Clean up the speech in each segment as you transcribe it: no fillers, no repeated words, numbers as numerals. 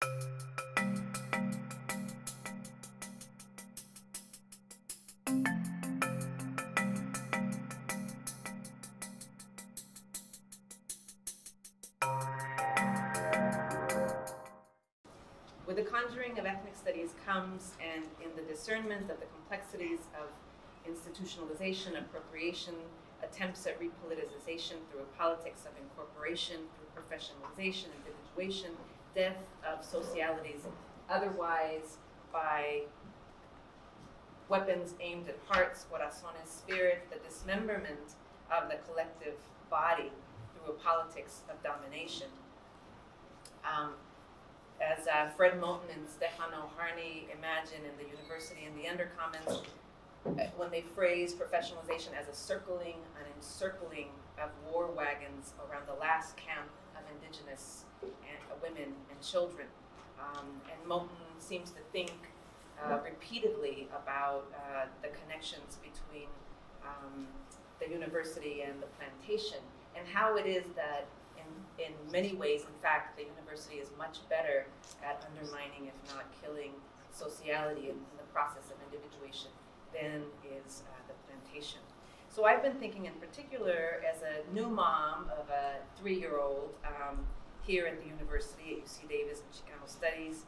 With the conjuring of ethnic studies comes, and in the discernment of the complexities of institutionalization, appropriation, attempts at repoliticization through a politics of incorporation, through professionalization, individuation, death of socialities, otherwise by weapons aimed at hearts, corazones, spirit, the dismemberment of the collective body through a politics of domination. As Fred Moten and Stefano Harney imagine in the university and the Undercommons, when they phrase professionalization as an encircling of war wagons around the last camp of indigenous women and children. And Moten seems to think repeatedly about the connections between the university and the plantation, and how it is that in many ways, in fact, the university is much better at undermining, if not killing, sociality in the process of individuation than is the plantation. So I've been thinking in particular as a new mom of a 3-year-old here at the university at UC Davis in Chicano Studies,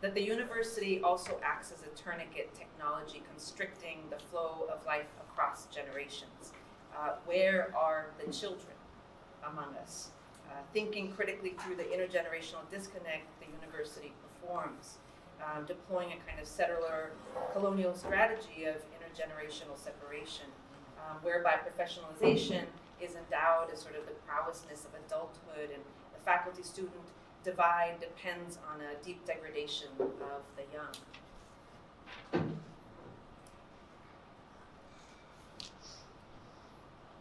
that the university also acts as a tourniquet technology constricting the flow of life across generations. Where are the children among us? Thinking critically through the intergenerational disconnect the university performs, deploying a kind of settler colonial strategy of intergenerational separation, whereby professionalization is endowed as sort of the prowessness of adulthood, and the faculty-student divide depends on a deep degradation of the young.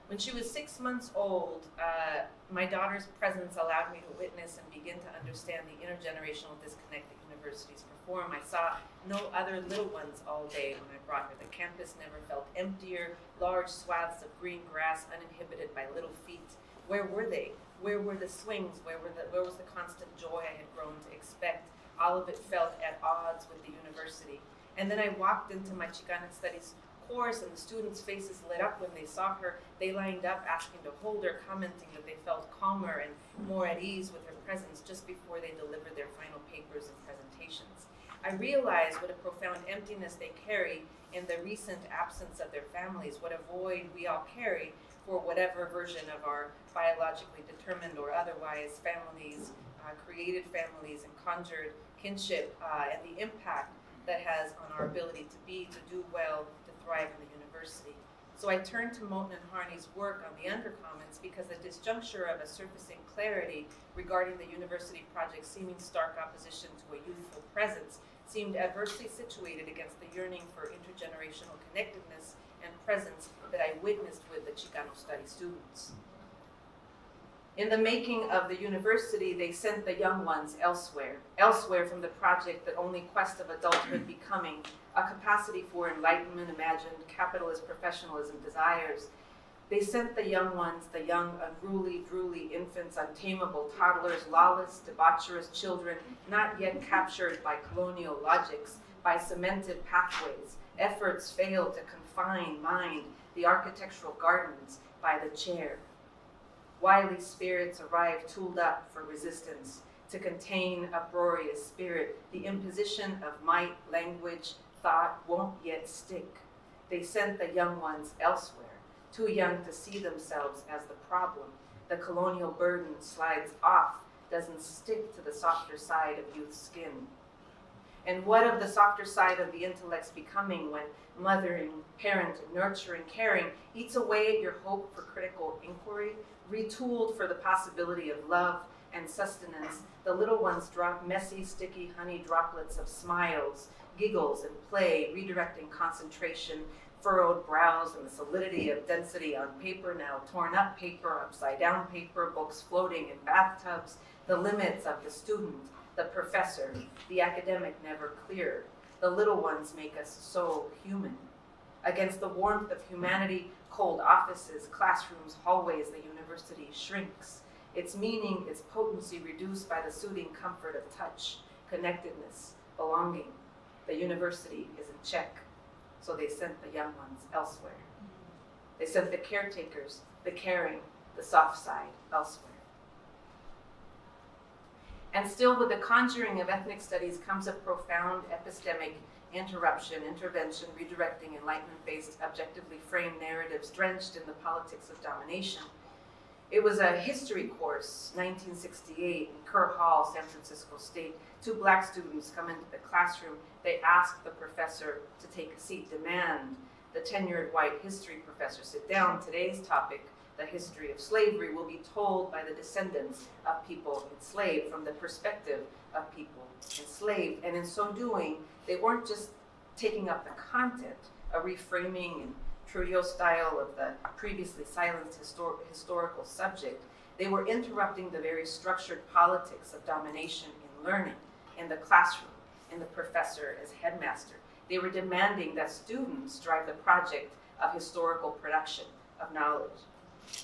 When she was 6 months old, my daughter's presence allowed me to witness and begin to understand the intergenerational disconnect that universities perform. I saw no other little ones all day when I brought her. The campus never felt emptier, large swaths of green grass uninhibited by little feet. Where were they? Where were the swings? Where was the constant joy I had grown to expect? All of it felt at odds with the university. And then I walked into my Chicana Studies course, and the students' faces lit up when they saw her. They lined up asking to hold her, commenting that they felt calmer and more at ease with her presence just before they delivered their final papers and presentations. I realized what a profound emptiness they carry in the recent absence of their families, what a void we all carry for whatever version of our biologically determined or otherwise families, created families and conjured kinship, and the impact that has on our ability to be, to do well, to thrive in the university. So I turned to Moten and Harney's work on the Undercommons because the disjuncture of a surfacing clarity regarding the university project's seeming stark opposition to a youthful presence seemed adversely situated against the yearning for intergenerational connectedness and presence that I witnessed with the Chicano Studies students. In the making of the university, they sent the young ones elsewhere from the project that only quest of adulthood becoming, a capacity for enlightenment imagined, capitalist professionalism desires. They sent the young ones, the young, unruly, drooly infants, untamable toddlers, lawless, debaucherous children, not yet captured by colonial logics, by cemented pathways. Efforts failed to confine mind, the architectural gardens, by the chair. Wily spirits arrive tooled up for resistance, to contain uproarious spirit. The imposition of might, language, thought won't yet stick. They sent the young ones elsewhere, too young to see themselves as the problem. The colonial burden slides off, doesn't stick to the softer side of youth's skin. And what of the softer side of the intellect's becoming when mothering, parenting, nurturing, caring eats away at your hope for critical inquiry, retooled for the possibility of love and sustenance? The little ones drop messy, sticky honey droplets of smiles, giggles, and play, redirecting concentration, furrowed brows, and the solidity of density on paper, now torn up paper, upside down paper, books floating in bathtubs, the limits of the student, the professor, the academic never clear. The little ones make us so human. Against the warmth of humanity, cold offices, classrooms, hallways, the university shrinks. its meaning, its potency reduced by the soothing comfort of touch, connectedness, belonging. The university is in check, so they sent the young ones elsewhere. They sent the caretakers, the caring, the soft side elsewhere. And still, with the conjuring of ethnic studies comes a profound epistemic intervention, redirecting enlightenment-based, objectively framed narratives drenched in the politics of domination. It was a history course, 1968, in Kerr Hall, San Francisco State. 2 black students come into the classroom. They ask the professor to take a seat, demand the tenured white history professor sit down. Today's topic, the history of slavery, will be told by the descendants of people enslaved from the perspective of people enslaved. And in so doing, they weren't just taking up the content, a reframing in Trujillo style of the previously silenced historical subject. They were interrupting the very structured politics of domination in learning, in the classroom, in the professor as headmaster. They were demanding that students drive the project of historical production of knowledge.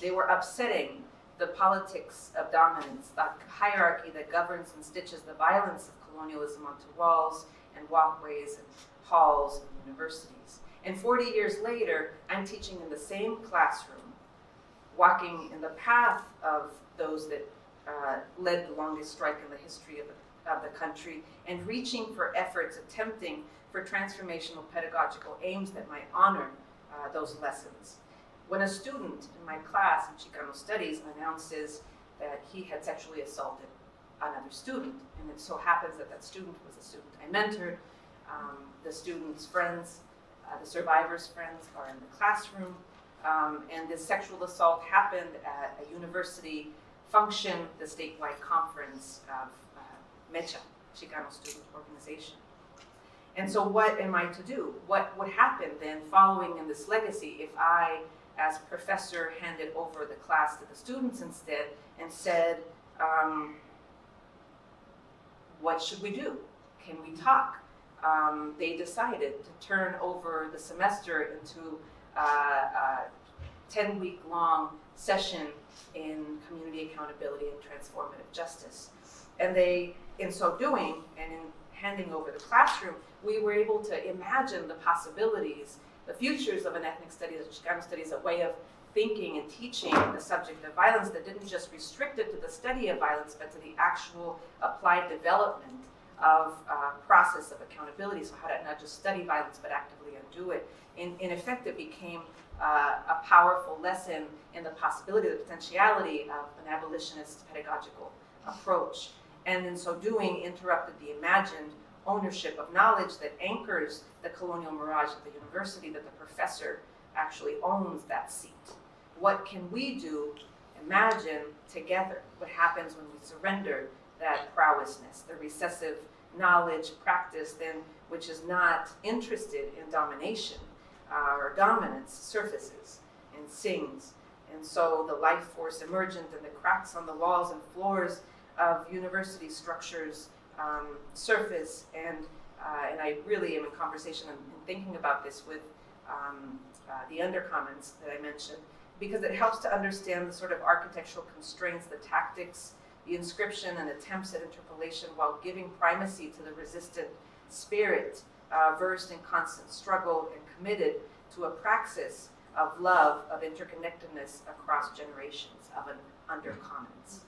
They were upsetting the politics of dominance, the hierarchy that governs and stitches the violence of colonialism onto walls and walkways and halls and universities. And 40 years later, I'm teaching in the same classroom, walking in the path of those that led the longest strike in the history of the country, and reaching for efforts, attempting for transformational pedagogical aims that might honor those lessons. When a student in my class in Chicano Studies announces that he had sexually assaulted another student, and it so happens that that student was a student I mentored, the student's friends, the survivor's friends are in the classroom, and this sexual assault happened at a university function, the statewide conference of MECHA, Chicano Student Organization. And so what am I to do? What would happen then following in this legacy if I, as professor, handed over the class to the students instead and said, what should we do? Can we talk? They decided to turn over the semester into a 10-week-long session in community accountability and transformative justice. And they, in so doing, and in handing over the classroom, we were able to imagine the possibilities, the futures of an ethnic studies, Chicano studies, a way of thinking and teaching the subject of violence that didn't just restrict it to the study of violence, but to the actual applied development of process of accountability. So how to not just study violence, but actively undo it. In effect, it became a powerful lesson in the possibility, the potentiality of an abolitionist pedagogical approach. And in so doing, interrupted the imagined ownership of knowledge that anchors the colonial mirage of the university, that the professor actually owns that seat. What can we do? Imagine together what happens when we surrender that prowessness, the recessive knowledge practice then, which is not interested in domination or dominance, surfaces and sings. And so the life force emergent and the cracks on the walls and floors of university structures surface, and I really am in conversation and thinking about this with the Undercommons that I mentioned, because it helps to understand the sort of architectural constraints, the tactics, the inscription and attempts at interpolation, while giving primacy to the resistant spirit, versed in constant struggle and committed to a praxis of love, of interconnectedness across generations, of an Undercommons.